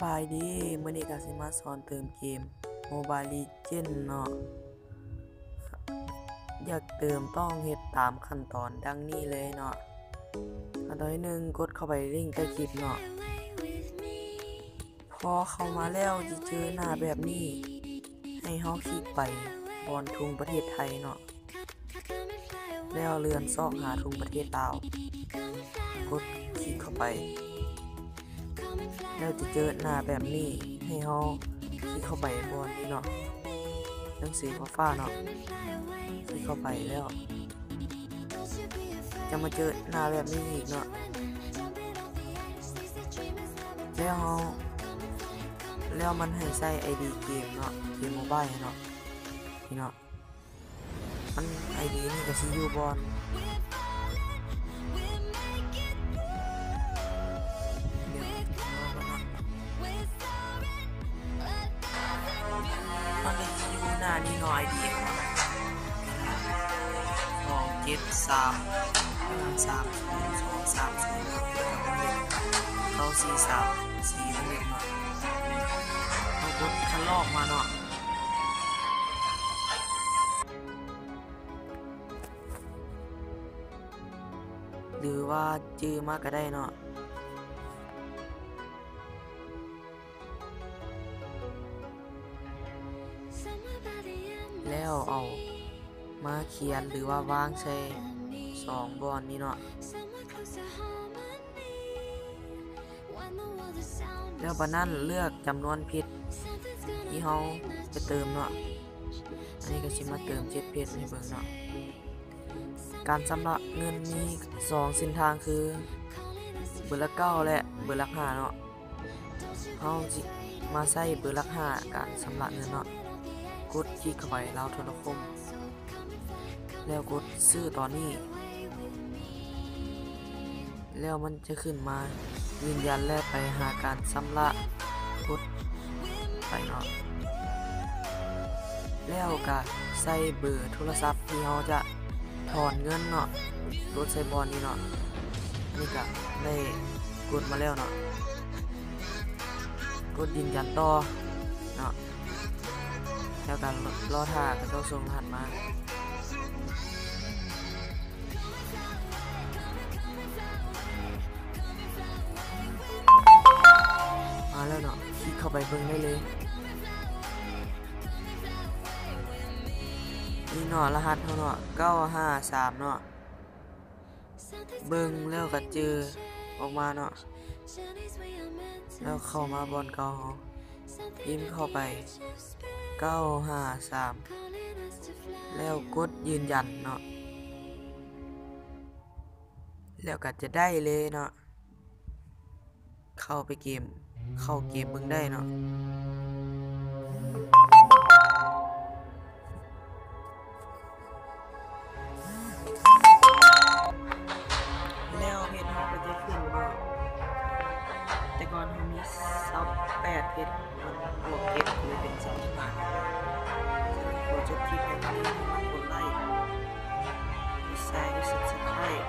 บายดีมื้อนี้ก็สิมาสอนเติมเกม Mobile Legends เนาะอยากเติมต้องเฮ็ดตามขั้นตอนดังนี้เลยเนาะขั้นตอนที่1กดเข้าไปลิงก์ใต้คลิปเนาะพอเข้ามาแล้วจะเจอหน้าแบบนี้ให้เฮาคลิกไปบอนทุ่งประเทศไทยเนาะแล้วเลื่อนซอกหาทุ่งประเทศลาวกดคลิกเข้าไปแล้วจะเจอหน้าแบบนี้ให้เฮาคลิกเข้าไปบนนี้เนาะหนังสือฟ้าเนาะคลิกเข้าไปแล้วจะมาเจอหน้าแบบนี้อีกเนาะแล้วมันให้ใส่ ID เกมเนาะเกมโมบายเนาะนี่เนาะมัน ID นี่ก็สิอยู่บนมันเลยอยู่หน้านี้เนาะ ID 27332309434นั่นเองเนาะเอากดคันลอกมาเนาะหรือว่าจื้อมาก็ได้เนาะแล้วเอามาเขียนหรือว่าวางใส่2บอนนี้เนาะแล้วบัดนั้นเลือกจำนวนเพชรที่เฮาจะเติมเนาะอันนี้ก็สิมาเติม7เพชรให้เบิ่งเนาะการชำระเงินมี2เส้นทางคือเบอร์ละ9และเบอร์ละ5เนาะเฮาสิมาใส่เบอร์ละ5การชำระเงินเนาะกดคลิกเข้าไปลาวโทรคมแล้วกดซื้อตอนนี้แล้วมันจะขึ้นมายืนยันและไปหาการชำระกดไปเนาะแล้วก็ใส่เบอร์โทรศัพท์ที่เราจะถอนเงินเนาะกดใส่บอลนี้เนาะนี่ก็ได้กดมาแล้วเนาะกดยืนยันต่อเนาะแล้วก็รอท่าก็ต้องส่งรหัสมาแล้วเนาะคลิกเข้าไปเบิ่งได้เลยนี่เนาะรหัสเฮาเนาะ953เนาะเบิ่งแล้วก็เจอออกมาเนาะแล้วเข้ามาบอนเก่าเฮาพิมพ์เข้าไป953แล้วกดยืนยันเนาะแล้วก็จะได้เลยเนาะเข้าเกมเบิ่งได้เนาะแล้วเพชรเฮาก็จะขึ้นเนาะแต่ก่อนเฮามี28เพชรมันบวกเพชรเลยเป็น35ขอจบคลิปให้วันนี้มากดไลค์กดแชร์กด Subscribe